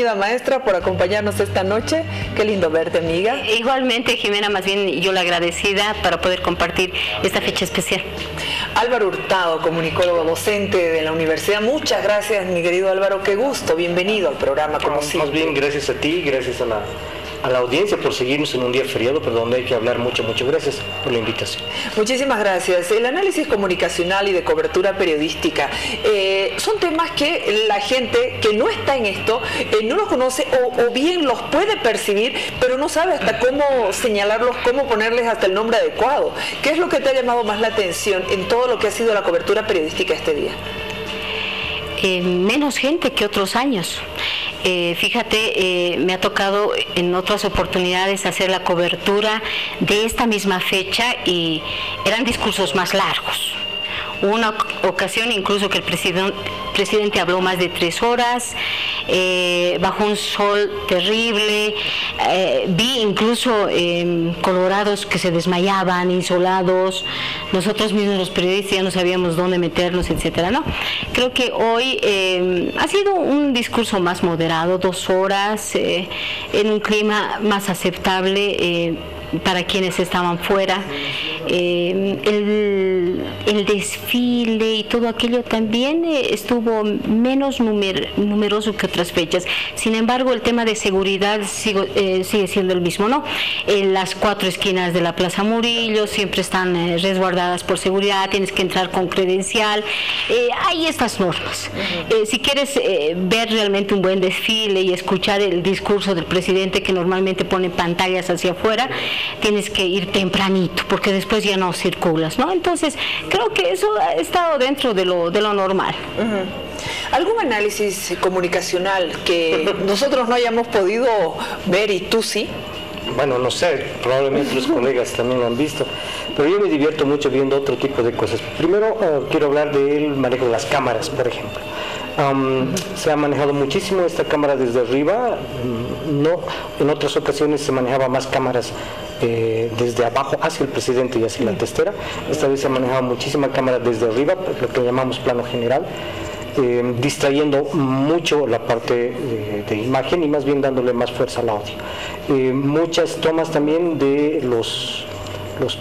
Maestra, por acompañarnos esta noche. Qué lindo verte, amiga. Igualmente, Jimena, más bien yo la agradecida para poder compartir esta fecha especial. Álvaro Hurtado, comunicólogo docente de la universidad. Muchas gracias, mi querido Álvaro. Qué gusto. Bienvenido al programa, como siempre. Más bien, gracias a ti, gracias a la audiencia por seguirnos en un día feriado, pero donde hay que hablar mucho. Muchas gracias por la invitación. Muchísimas gracias. El análisis comunicacional y de cobertura periodística son temas que la gente que no está en esto no los conoce o bien los puede percibir, pero no sabe hasta cómo señalarlos, cómo ponerles hasta el nombre adecuado. ¿Qué es lo que te ha llamado más la atención en todo lo que ha sido la cobertura periodística este día? Menos gente que otros años. Fíjate, me ha tocado en otras oportunidades hacer la cobertura de esta misma fecha y eran discursos más largos. Hubo una ocasión incluso que el presidente habló más de 3 horas, bajo un sol terrible, vi incluso colorados que se desmayaban, insolados, nosotros mismos los periodistas ya no sabíamos dónde meternos, etcétera, ¿no? Creo que hoy ha sido un discurso más moderado, 2 horas, en un clima más aceptable para quienes estaban fuera. El desfile y todo aquello también estuvo menos numeroso que otras fechas. Sin embargo, el tema de seguridad sigue siendo el mismo, ¿no? Las 4 esquinas de la Plaza Murillo siempre están resguardadas por seguridad, tienes que entrar con credencial. Hay estas normas. Si quieres ver realmente un buen desfile y escuchar el discurso del presidente, que normalmente pone pantallas hacia afuera, tienes que ir tempranito, porque después ya no circulas, ¿no? Entonces, creo que eso ha estado dentro de lo normal. ¿Algún análisis comunicacional que nosotros no hayamos podido ver y tú sí? Bueno, no sé, probablemente los colegas también lo han visto, pero yo me divierto mucho viendo otro tipo de cosas. Primero, quiero hablar del manejo de las cámaras, por ejemplo. Se ha manejado muchísimo esta cámara desde arriba, no, en otras ocasiones se manejaba más cámaras desde abajo hacia el presidente y hacia la testera. Esta vez se ha manejado muchísima cámara desde arriba, lo que llamamos plano general, distrayendo mucho la parte de imagen y más bien dándole más fuerza al audio. Muchas tomas también de los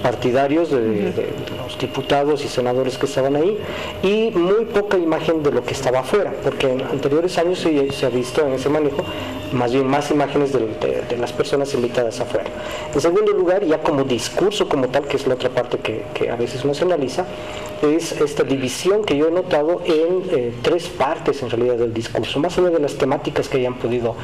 partidarios, de los diputados y senadores que estaban ahí, y muy poca imagen de lo que estaba afuera, porque en anteriores años se ha visto en ese manejo más bien más imágenes de las personas invitadas afuera. En segundo lugar, ya como discurso como tal, que es la otra parte que a veces no se analiza, es esta división que yo he notado en 3 partes en realidad del discurso, más allá de las temáticas que hayan podido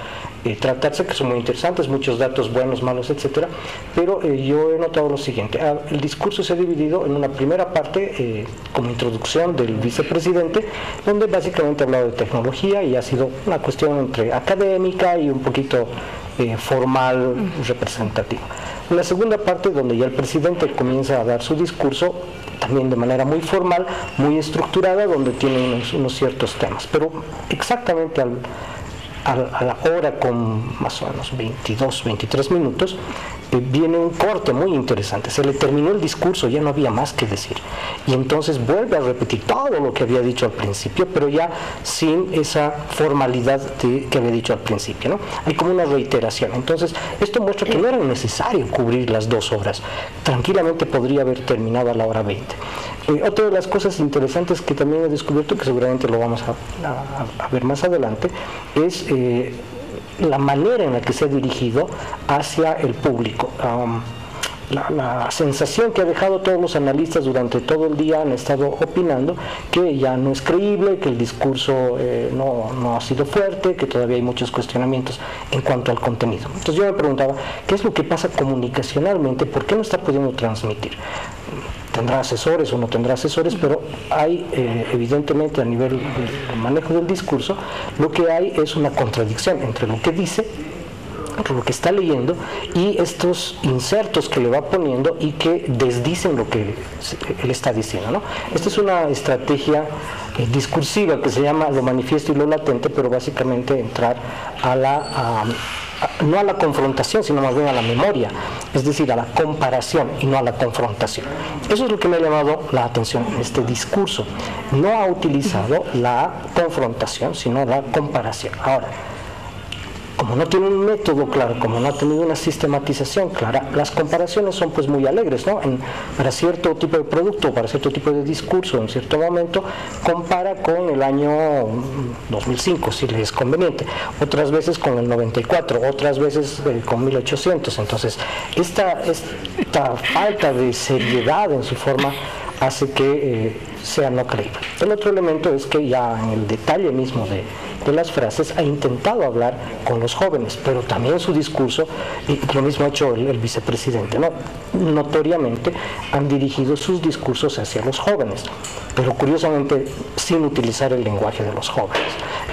tratarse, que son muy interesantes, muchos datos buenos, malos, etcétera, pero yo he notado lo siguiente: el discurso se ha dividido en una primera parte como introducción del vicepresidente, donde básicamente ha hablado de tecnología y ha sido una cuestión entre académica y un poquito formal, representativa. En la segunda parte, donde ya el presidente comienza a dar su discurso, también de manera muy formal, muy estructurada, donde tiene unos ciertos temas, pero exactamente a la hora, con más o menos 22, 23 minutos, viene un corte muy interesante. Se le terminó el discurso, ya no había más que decir. Y entonces vuelve a repetir todo lo que había dicho al principio, pero ya sin esa formalidad que había dicho al principio, ¿no? Hay como una reiteración. Entonces, esto muestra que no era necesario cubrir las 2 horas. Tranquilamente podría haber terminado a la hora 20. Otra de las cosas interesantes que también he descubierto, que seguramente lo vamos a ver más adelante, es la manera en la que se ha dirigido hacia el público. La sensación que ha dejado todos los analistas durante todo el día, han estado opinando que ya no es creíble, que el discurso no ha sido fuerte, que todavía hay muchos cuestionamientos en cuanto al contenido. Entonces yo me preguntaba, ¿qué es lo que pasa comunicacionalmente? ¿Por qué no está pudiendo transmitir? Tendrá asesores o no tendrá asesores, pero hay evidentemente a nivel del manejo del discurso, lo que hay es una contradicción entre lo que dice, entre lo que está leyendo, y estos insertos que le va poniendo y que desdicen lo que él está diciendo, ¿no? Esta es una estrategia discursiva que se llama lo manifiesto y lo latente, pero básicamente entrar no a la confrontación, sino más bien a la memoria, es decir, a la comparación y no a la confrontación. Eso es lo que me ha llamado la atención en este discurso. No ha utilizado la confrontación, sino la comparación. Ahora, como no tiene un método claro, como no ha tenido una sistematización clara, las comparaciones son pues muy alegres, ¿no? Para cierto tipo de producto, para cierto tipo de discurso, en cierto momento, compara con el año 2005, si le es conveniente, otras veces con el 94, otras veces con 1800. Entonces, esta falta de seriedad en su forma hace que sea no creíble. El otro elemento es que ya en el detalle mismo de las frases ha intentado hablar con los jóvenes, pero también su discurso, y lo mismo ha hecho el vicepresidente, ¿no? Notoriamente han dirigido sus discursos hacia los jóvenes, pero curiosamente sin utilizar el lenguaje de los jóvenes.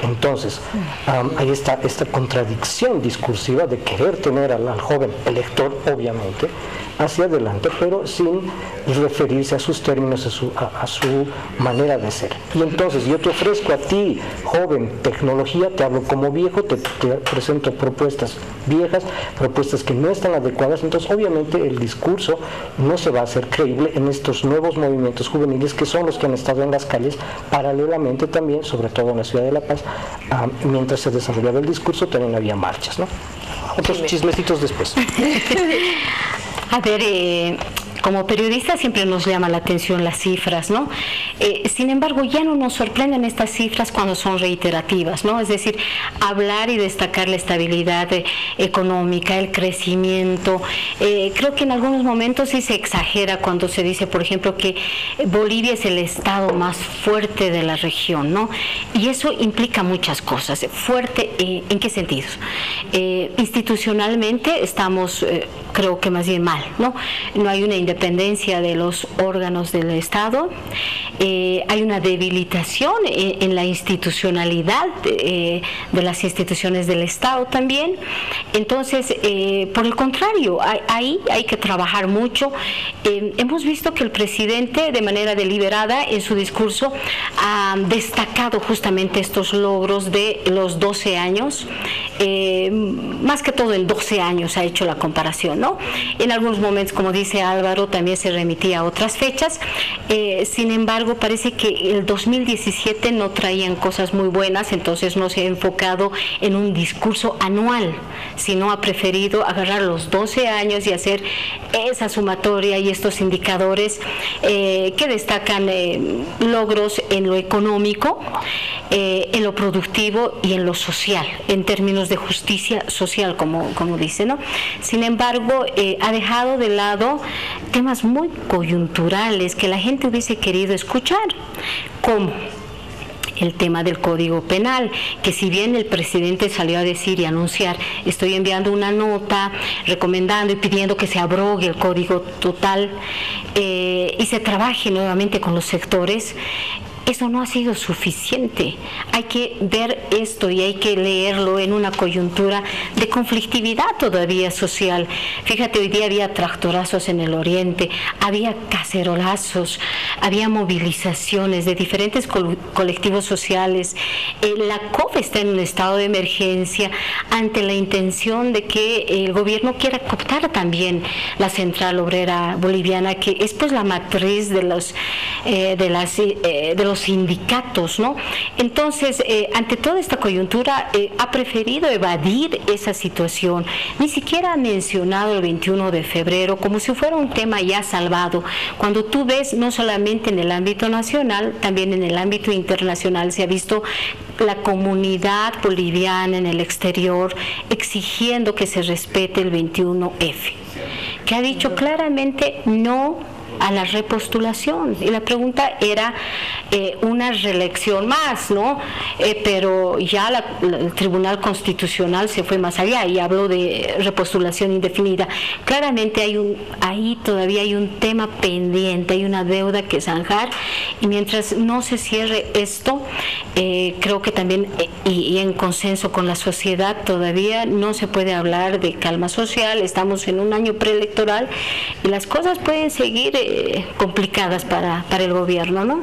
Entonces, hay esta contradicción discursiva de querer tener al joven elector, obviamente, hacia adelante, pero sin referirse a sus términos, a su manera de ser. Y entonces yo te ofrezco a ti, joven, tecnología, te hablo como viejo, te presento propuestas viejas, propuestas que no están adecuadas, entonces obviamente el discurso no se va a hacer creíble en estos nuevos movimientos juveniles que son los que han estado en las calles paralelamente también, sobre todo en la ciudad de La Paz. Mientras se desarrollaba el discurso también había marchas, ¿no? Otros chismecitos después. A ver, como periodistas siempre nos llama la atención las cifras, ¿no? Sin embargo, ya no nos sorprenden estas cifras cuando son reiterativas, ¿no? Es decir, hablar y destacar la estabilidad económica, el crecimiento. Creo que en algunos momentos sí se exagera cuando se dice, por ejemplo, que Bolivia es el estado más fuerte de la región, ¿no? Y eso implica muchas cosas. Fuerte, ¿en qué sentidos? Institucionalmente estamos, creo que más bien mal, ¿no? No hay una independencia de los órganos del Estado, hay una debilitación en la institucionalidad de las instituciones del Estado también. Entonces, por el contrario, ahí hay que trabajar mucho. Hemos visto que el presidente, de manera deliberada, en su discurso ha destacado justamente estos logros de los 12 años, más que todo en 12 años ha hecho la comparación, ¿no? En algunos momentos, como dice Álvaro, también se remitía a otras fechas. Sin embargo, parece que el 2017 no traían cosas muy buenas, entonces no se ha enfocado en un discurso anual, sino ha preferido agarrar los 12 años y hacer esa sumatoria y estos indicadores que destacan logros en lo económico, en lo productivo y en lo social, en términos de justicia social, como dice, ¿no? Sin embargo, ha dejado de lado temas muy coyunturales que la gente hubiese querido escuchar, como el tema del Código Penal, que si bien el presidente salió a decir y anunciar, estoy enviando una nota recomendando y pidiendo que se abrogue el Código total y se trabaje nuevamente con los sectores, eso no ha sido suficiente. Hay que ver esto y hay que leerlo en una coyuntura de conflictividad todavía social. Fíjate, hoy día había tractorazos en el oriente, había cacerolazos, había movilizaciones de diferentes colectivos sociales. La COP está en un estado de emergencia ante la intención de que el gobierno quiera cooptar también la Central Obrera Boliviana, que es pues la matriz de los sindicatos, ¿no? Entonces, ante toda esta coyuntura, ha preferido evadir esa situación. Ni siquiera ha mencionado el 21 de febrero como si fuera un tema ya salvado. Cuando tú ves, no solamente en el ámbito nacional, también en el ámbito internacional, se ha visto la comunidad boliviana en el exterior exigiendo que se respete el 21F, que ha dicho claramente no a la repostulación, y la pregunta era una reelección más, ¿no? Pero ya el Tribunal Constitucional se fue más allá y habló de repostulación indefinida. Claramente ahí todavía hay un tema pendiente, hay una deuda que zanjar, y mientras no se cierre esto, creo que también, y en consenso con la sociedad, todavía no se puede hablar de calma social. Estamos en un año preelectoral y las cosas pueden seguir complicadas para el gobierno, ¿no?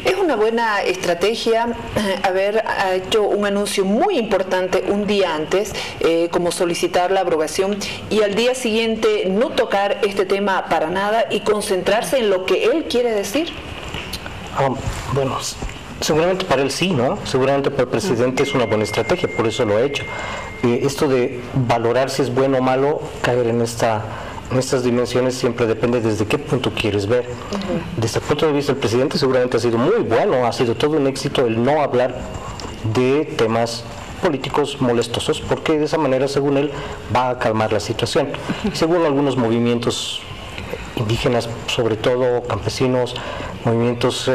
Es una buena estrategia haber hecho un anuncio muy importante un día antes, como solicitar la abrogación, y al día siguiente no tocar este tema para nada y concentrarse en lo que él quiere decir. Bueno, seguramente para él sí, ¿no? Seguramente para el presidente es una buena estrategia, por eso lo ha hecho. esto de valorar si es bueno o malo, caer en estas dimensiones siempre depende desde qué punto quieres ver. Desde el punto de vista del presidente seguramente ha sido muy bueno, ha sido todo un éxito el no hablar de temas políticos molestosos, porque de esa manera, según él, va a calmar la situación. Según algunos movimientos indígenas, sobre todo campesinos, movimientos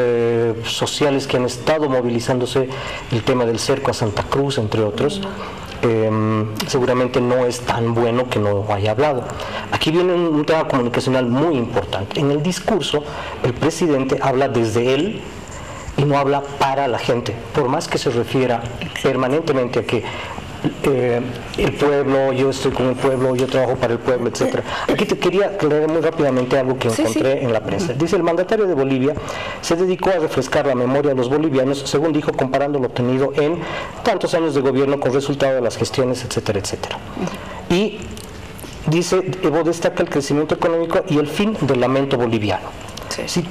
sociales que han estado movilizándose, el tema del cerco a Santa Cruz, entre otros, seguramente no es tan bueno que no haya hablado. Aquí viene un tema comunicacional muy importante. En el discurso, el presidente habla desde él y no habla para la gente, por más que se refiera permanentemente a que el pueblo, yo estoy con el pueblo, yo trabajo para el pueblo, etcétera. Aquí te quería leer muy rápidamente algo que encontré en la prensa. Dice: el mandatario de Bolivia se dedicó a refrescar la memoria de los bolivianos, según dijo, comparando lo obtenido en tantos años de gobierno con resultado de las gestiones, etcétera, etcétera. Y dice, Evo destaca el crecimiento económico y el fin del lamento boliviano. Si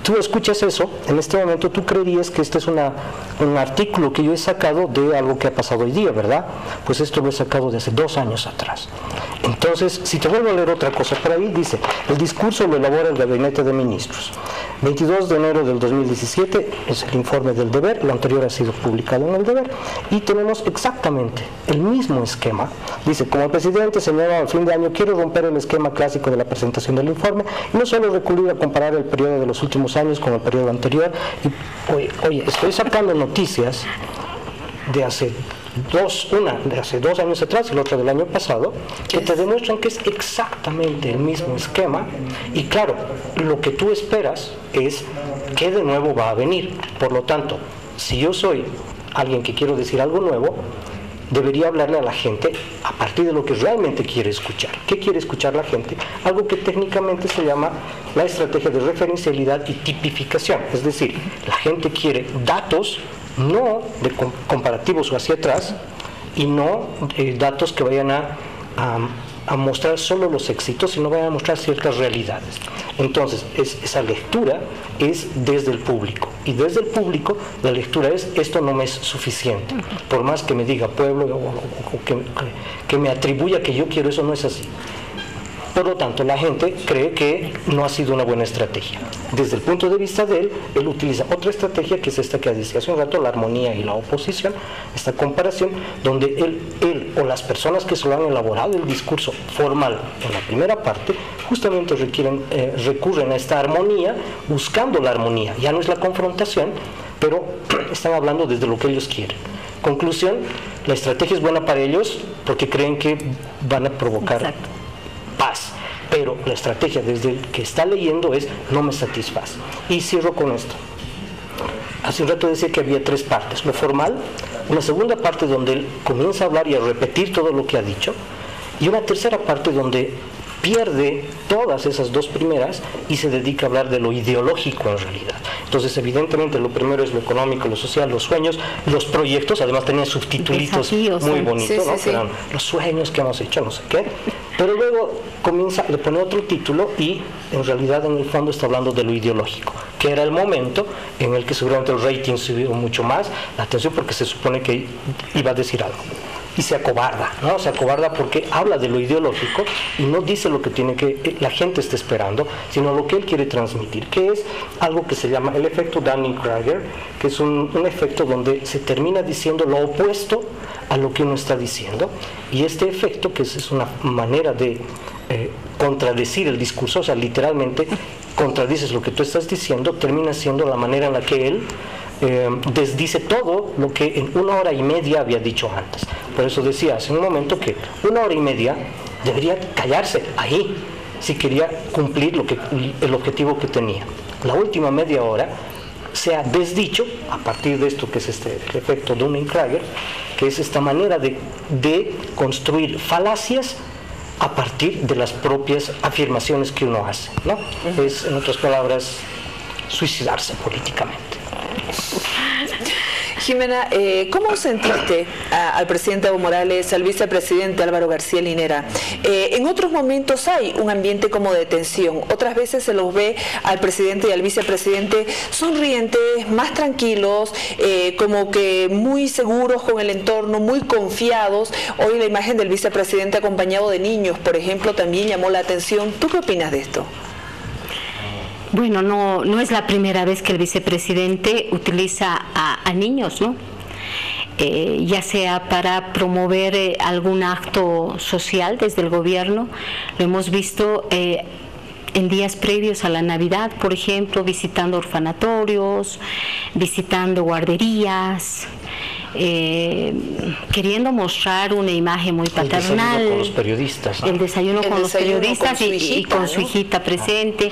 tú escuchas eso, en este momento tú creerías que este es un artículo que yo he sacado de algo que ha pasado hoy día, ¿verdad? Pues esto lo he sacado de hace 2 años atrás. Entonces, si te vuelvo a leer otra cosa por ahí, dice: el discurso lo elabora el Gabinete de Ministros. 22 de enero del 2017 es el informe del Deber, lo anterior ha sido publicado en el Deber, y tenemos exactamente el mismo esquema. Dice: como el presidente señala al fin de año, quiero romper el esquema clásico de la presentación del informe y no solo recurrir a comparar el periodo de los últimos años con el periodo anterior. Y, oye, estoy sacando noticias de hace de hace 2 años atrás y la otra del año pasado, que te demuestran que es exactamente el mismo esquema. Y claro, lo que tú esperas es que de nuevo va a venir. Por lo tanto, si yo soy alguien que quiero decir algo nuevo, debería hablarle a la gente a partir de lo que realmente quiere escuchar. ¿Qué quiere escuchar la gente? Algo que técnicamente se llama la estrategia de referencialidad y tipificación. Es decir, la gente quiere datos, no de comparativos o hacia atrás, y no datos que vayan a mostrar solo los éxitos, sino vayan a mostrar ciertas realidades. Entonces, esa lectura es desde el público, y desde el público la lectura es: esto no me es suficiente, por más que me diga pueblo o que me atribuya que yo quiero, eso no es así. Por lo tanto, la gente cree que no ha sido una buena estrategia. Desde el punto de vista de él utiliza otra estrategia, que es esta que decía hace un rato, la armonía y la oposición, esta comparación, donde él o las personas que se lo han elaborado el discurso formal en la primera parte, justamente recurren a esta armonía, buscando la armonía. Ya no es la confrontación, pero están hablando desde lo que ellos quieren. Conclusión: la estrategia es buena para ellos porque creen que van a provocar paz, pero la estrategia desde el que está leyendo es: no me satisface. Y cierro con esto. Hace un rato decía que había 3 partes: lo formal, una segunda parte donde él comienza a hablar y a repetir todo lo que ha dicho, y una tercera parte donde pierde todas esas 2 primeras y se dedica a hablar de lo ideológico en realidad. Entonces, evidentemente, lo primero es lo económico, lo social, los sueños, los proyectos. Además tenía subtitulitos muy bonitos, ¿no? Eran los sueños que hemos hecho, no sé qué. Pero luego le pone otro título y en realidad en el fondo está hablando de lo ideológico, que era el momento en el que seguramente el rating subió mucho más la atención, porque se supone que iba a decir algo. Y se acobarda, ¿no? Se acobarda porque habla de lo ideológico y no dice lo que la gente está esperando, sino lo que él quiere transmitir, que es algo que se llama el efecto Dunning-Kruger, que es un efecto donde se termina diciendo lo opuesto a lo que uno está diciendo. Y este efecto, que es una manera de contradecir el discurso, o sea, literalmente contradices lo que tú estás diciendo, termina siendo la manera en la que él desdice todo lo que en 1 hora y media había dicho antes. Por eso decía hace un momento que 1 hora y media debería callarse ahí si quería cumplir el objetivo que tenía. La última media hora se ha desdicho a partir de esto, que es el efecto Dunning-Kruger, que es esta manera de construir falacias a partir de las propias afirmaciones que uno hace, ¿no? Es, en otras palabras, suicidarse políticamente. Jimena, ¿cómo sentiste al presidente Evo Morales, al vicepresidente Álvaro García Linera? En otros momentos hay un ambiente como de tensión, otras veces se los ve al presidente y al vicepresidente sonrientes, más tranquilos, como que muy seguros con el entorno, muy confiados. Hoy la imagen del vicepresidente acompañado de niños, por ejemplo, también llamó la atención. ¿Tú qué opinas de esto? Bueno, no es la primera vez que el vicepresidente utiliza a niños, ¿no? Ya sea para promover algún acto social desde el gobierno. Lo hemos visto en días previos a la Navidad, por ejemplo, visitando orfanatorios, visitando guarderías, queriendo mostrar una imagen muy paternal. El desayuno con los periodistas, ¿no? El desayuno con los periodistas y con su hijita presente.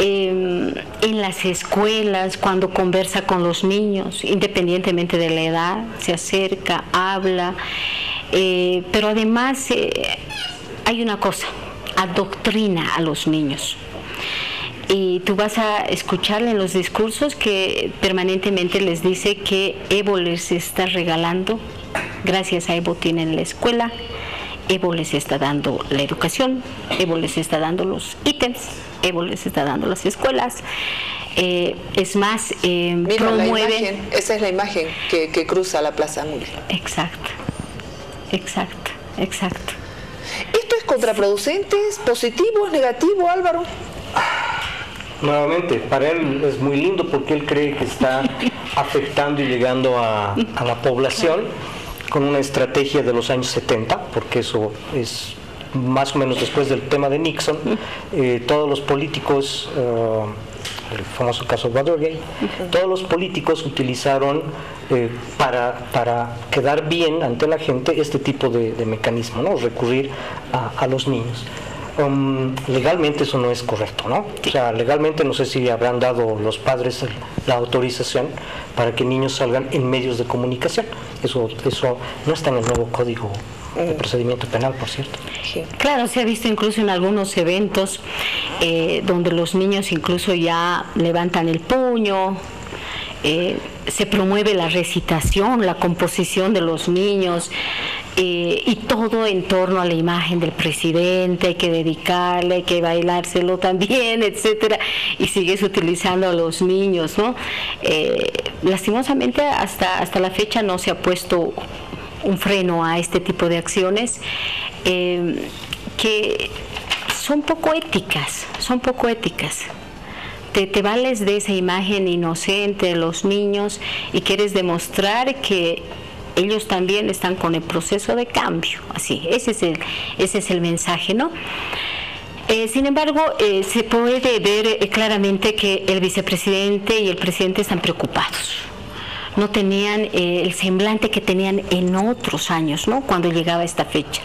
En las escuelas, cuando conversa con los niños, independientemente de la edad, se acerca, habla, pero además hay una cosa, adoctrina a los niños. Y tú vas a escucharle en los discursos que permanentemente les dice que Evo les está regalando, gracias a Evo tienen la escuela, Evo les está dando la educación, Evo les está dando los ítems, Evo les está dando las escuelas. Es más, mira, promueven... la imagen, esa es la imagen que cruza la Plaza Muli. Exacto. ¿Esto es contraproducente? ¿Es positivo? ¿Es negativo, Álvaro? Nuevamente, para él es muy lindo porque él cree que está afectando y llegando a la población con una estrategia de los años 70, porque eso es más o menos después del tema de Nixon. Todos los políticos, el famoso caso Watergate, todos los políticos utilizaron para quedar bien ante la gente este tipo de mecanismo, ¿no? Recurrir a los niños. Legalmente eso no es correcto, ¿no? O sea, legalmente no sé si habrán dado los padres la autorización para que niños salgan en medios de comunicación. Eso no está en el nuevo Código de Procedimiento Penal, por cierto. Claro, se ha visto incluso en algunos eventos donde los niños incluso ya levantan el puño. Se promueve la recitación, la composición de los niños, y todo en torno a la imagen del presidente. Hay que dedicarle, hay que bailárselo también, etcétera, y sigues utilizando a los niños, ¿no? Lastimosamente hasta la fecha no se ha puesto un freno a este tipo de acciones que son poco éticas. Te vales de esa imagen inocente de los niños y quieres demostrar que ellos también están con el proceso de cambio. Así, ese es el mensaje, ¿no? Sin embargo, se puede ver claramente que el vicepresidente y el presidente están preocupados. No tenían el semblante que tenían en otros años, ¿no? Cuando llegaba esta fecha.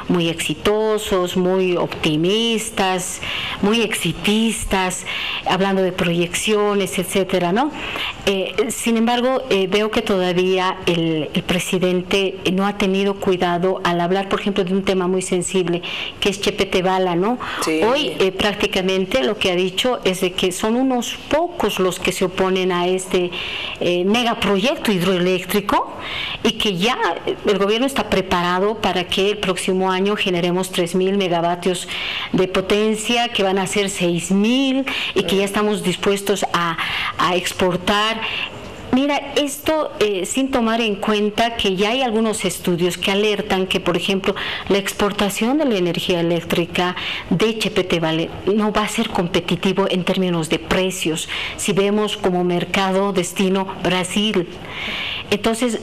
Muy exitosos, muy optimistas, muy exitistas, hablando de proyecciones, etcétera, ¿no? Sin embargo, veo que todavía el presidente no ha tenido cuidado al hablar, por ejemplo, de un tema muy sensible, que es Chepete Bala, ¿no? Sí. Hoy prácticamente lo que ha dicho es de que son unos pocos los que se oponen a este megaproyecto hidroeléctrico y que ya el gobierno está preparado para que el próximo año generemos 3.000 megavatios de potencia, que van a ser 6.000 y que ya estamos dispuestos a exportar. Mira, esto sin tomar en cuenta que ya hay algunos estudios que alertan que, por ejemplo, la exportación de la energía eléctrica de Chepete Bala no va a ser competitivo en términos de precios, si vemos como mercado destino Brasil. Entonces,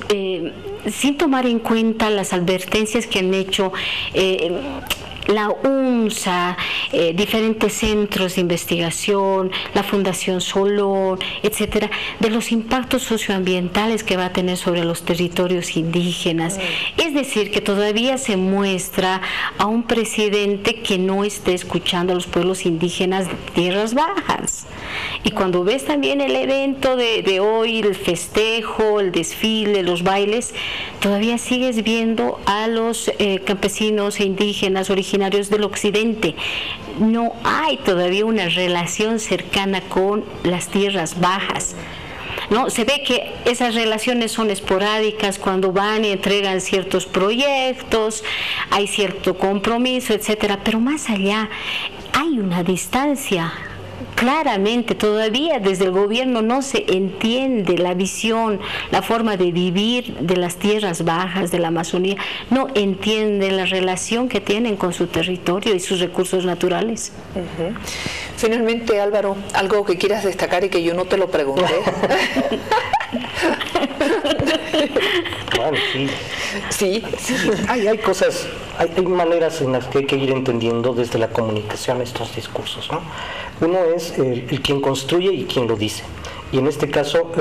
sin tomar en cuenta las advertencias que han hecho la UNSA, diferentes centros de investigación, la Fundación Solón, etcétera, de los impactos socioambientales que va a tener sobre los territorios indígenas. Es decir, que todavía se muestra a un presidente que no esté escuchando a los pueblos indígenas de tierras bajas. Y cuando ves también el evento de hoy, el festejo, el desfile, los bailes, todavía sigues viendo a los campesinos e indígenas originarios del occidente. No hay todavía una relación cercana con las tierras bajas. ¿no? Se ve que esas relaciones son esporádicas cuando van y entregan ciertos proyectos, hay cierto compromiso, etcétera, pero más allá hay una distancia. Claramente todavía desde el gobierno no se entiende la visión, la forma de vivir de las tierras bajas, de la Amazonía, no entiende la relación que tienen con su territorio y sus recursos naturales. Finalmente, Álvaro, algo que quieras destacar y que yo no te lo pregunté. Bueno, sí. Sí. Hay cosas, hay maneras en las que hay que ir entendiendo desde la comunicación estos discursos, ¿no? Uno es el quien construye y quien lo dice. Y en este caso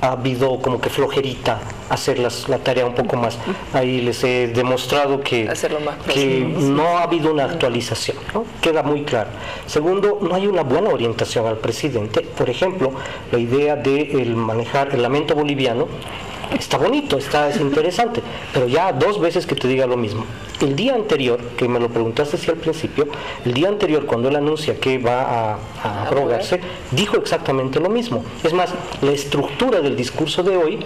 ha habido como que flojerita hacer la tarea un poco más. Ahí les he demostrado que no ha habido una actualización, ¿no? Queda muy claro. Segundo, no hay una buena orientación al presidente. Por ejemplo, la idea de manejar el lamento boliviano está bonito, es interesante, pero ya 2 veces que te diga lo mismo. El día anterior, que me lo preguntaste al principio, el día anterior cuando él anuncia que va a abrogarse, dijo exactamente lo mismo. Es más, la estructura del discurso de hoy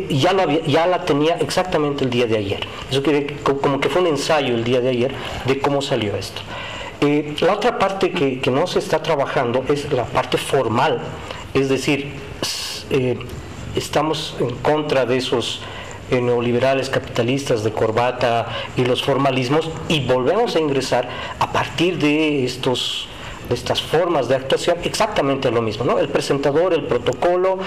ya la tenía exactamente el día de ayer. Eso como que fue un ensayo el día de ayer de cómo salió esto. La otra parte que no se está trabajando es la parte formal, es decir, estamos en contra de esos neoliberales capitalistas de corbata y los formalismos, y volvemos a ingresar a partir de estas formas de actuación exactamente lo mismo, ¿no? El presentador, el protocolo,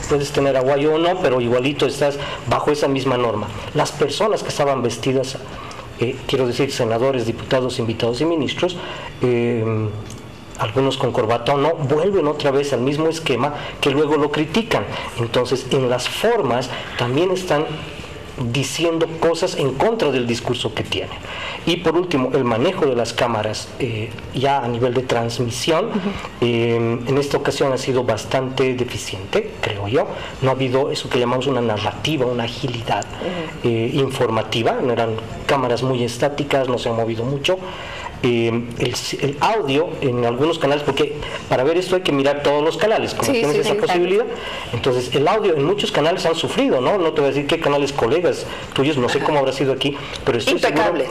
puedes tener aguayo o no, pero igualito estás bajo esa misma norma. Las personas que estaban vestidas, quiero decir, senadores, diputados, invitados y ministros, algunos con corbata o no, vuelven otra vez al mismo esquema que luego lo critican. Entonces, en las formas también están diciendo cosas en contra del discurso que tienen. Y por último, el manejo de las cámaras ya a nivel de transmisión, en esta ocasión ha sido bastante deficiente, creo yo. No ha habido eso que llamamos una narrativa, una agilidad informativa. Eran cámaras muy estáticas, no se han movido mucho. El audio en algunos canales, porque para ver esto hay que mirar todos los canales, como tienes esa posibilidad. Entonces el audio en muchos canales han sufrido, ¿no? No te voy a decir qué canales colegas tuyos, no sé cómo habrá sido aquí, pero estoy seguro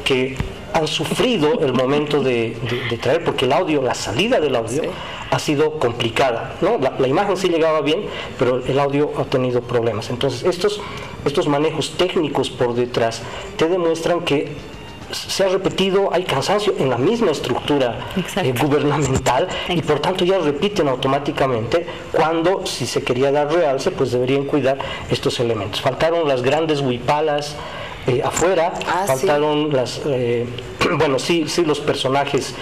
que han sufrido el momento de traer, porque el audio, la salida del audio ha sido complicada, ¿no? La imagen sí llegaba bien, pero el audio ha tenido problemas. Entonces estos manejos técnicos por detrás te demuestran que se ha repetido, hay cansancio en la misma estructura gubernamental, y por tanto ya repiten automáticamente cuando, si se quería dar realce, pues deberían cuidar estos elementos. Faltaron las grandes huipalas afuera, faltaron los personajes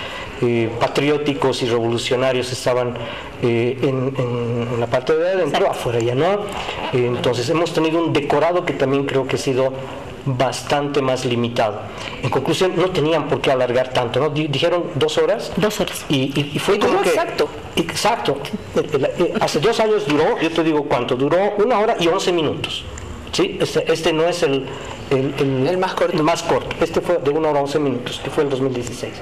patrióticos y revolucionarios estaban en la parte de adentro, afuera ya no. Entonces hemos tenido un decorado que también creo que ha sido bastante más limitado. En conclusión, no tenían por qué alargar tanto, ¿no? Dijeron 2 horas. 2 horas. Y fue como que... Exacto. Hace 2 años duró, yo te digo cuánto, duró 1 hora y 11 minutos. ¿Sí? Este no es el más corto. El más corto. Este fue de 1 hora 11 minutos, que fue el 2016.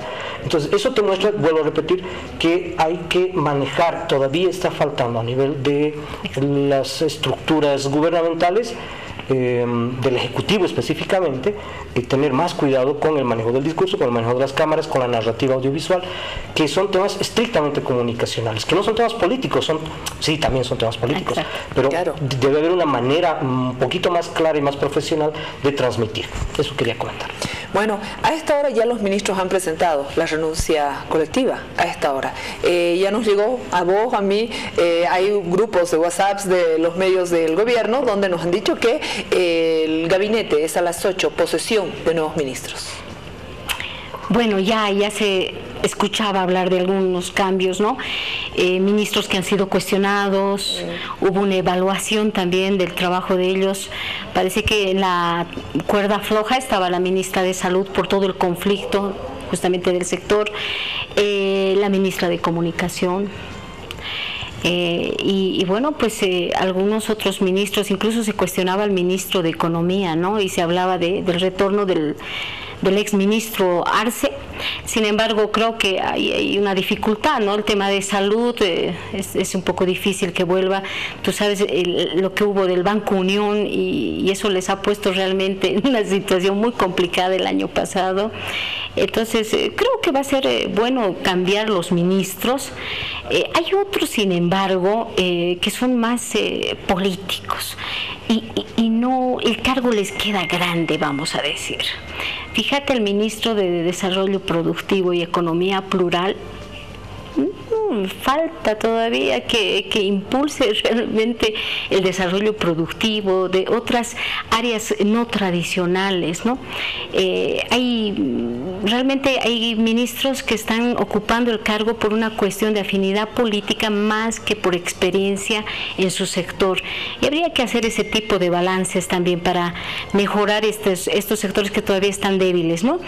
Entonces, eso te muestra, vuelvo a repetir, que hay que manejar, todavía está faltando a nivel de las estructuras gubernamentales, del Ejecutivo específicamente, tener más cuidado con el manejo del discurso, con el manejo de las cámaras, con la narrativa audiovisual, que son temas estrictamente comunicacionales, que no son temas políticos, sí, también son temas políticos, pero debe haber una manera un poquito más clara y más profesional de transmitir. Eso quería comentar. Bueno, a esta hora ya los ministros han presentado la renuncia colectiva, a esta hora. Ya nos llegó a vos, a mí, hay grupos de WhatsApp de los medios del gobierno donde nos han dicho que el gabinete es a las 8, posesión de nuevos ministros. Bueno, ya se escuchaba hablar de algunos cambios, ¿no? Ministros que han sido cuestionados, hubo una evaluación también del trabajo de ellos. Parece que en la cuerda floja estaba la ministra de Salud por todo el conflicto justamente del sector, la ministra de Comunicación. Y bueno, pues algunos otros ministros, incluso se cuestionaba al ministro de Economía, ¿no? Y se hablaba del retorno del del exministro Arce. Sin embargo, creo que hay una dificultad, ¿no? El tema de salud es un poco difícil que vuelva. Tú sabes lo que hubo del Banco Unión y eso les ha puesto realmente en una situación muy complicada el año pasado. Entonces, creo que va a ser bueno cambiar los ministros. Hay otros, sin embargo, que son más políticos y no, el cargo les queda grande, vamos a decir. Fíjate, el ministro de Desarrollo Productivo y Economía Plural, falta todavía que impulse realmente el desarrollo productivo de otras áreas no tradicionales, ¿no? Realmente hay ministros que están ocupando el cargo por una cuestión de afinidad política más que por experiencia en su sector, y habría que hacer ese tipo de balances también para mejorar estos sectores que todavía están débiles, ¿no?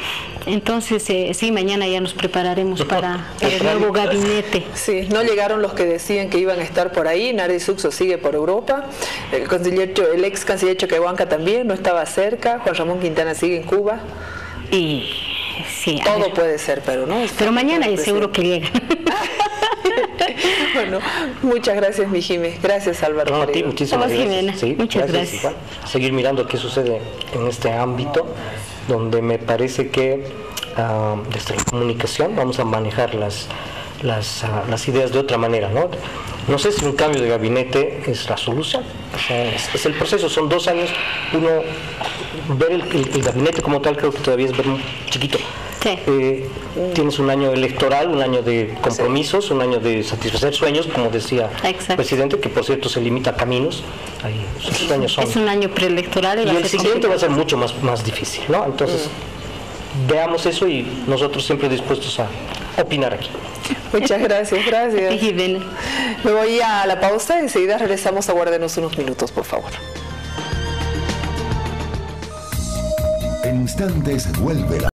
Entonces, sí, mañana ya nos prepararemos para el nuevo gabinete. Sí, no llegaron los que decían que iban a estar por ahí. Nardi Suxo sigue por Europa, el ex canciller Choquehuanca también no estaba cerca, Juan Ramón Quintana sigue en Cuba. Y sí, todo puede ser, pero no. Pero mañana es seguro que llega. Bueno, muchas gracias, mi Jimé. Gracias, Álvaro. No, a ti, muchísimas gracias. Jimena. Sí, muchas gracias. Igual. Seguir mirando qué sucede en este ámbito, donde me parece que desde la comunicación vamos a manejar las ideas de otra manera, ¿no? No sé si un cambio de gabinete es la solución. O sea, es el proceso, son 2 años. Uno, ver el gabinete como tal, creo que todavía es ver muy chiquito. Sí. Tienes un año electoral, un año de compromisos, sí, un año de satisfacer sueños, como decía el presidente, que por cierto se limita a caminos. Ahí, sus años son. Es un año preelectoral. Y el siguiente va a ser mucho más difícil, ¿no? Entonces, veamos eso y nosotros siempre dispuestos a opinar aquí. Muchas gracias. Me voy a la pausa y enseguida regresamos. Aguárdenos unos minutos, por favor. En instantes vuelve la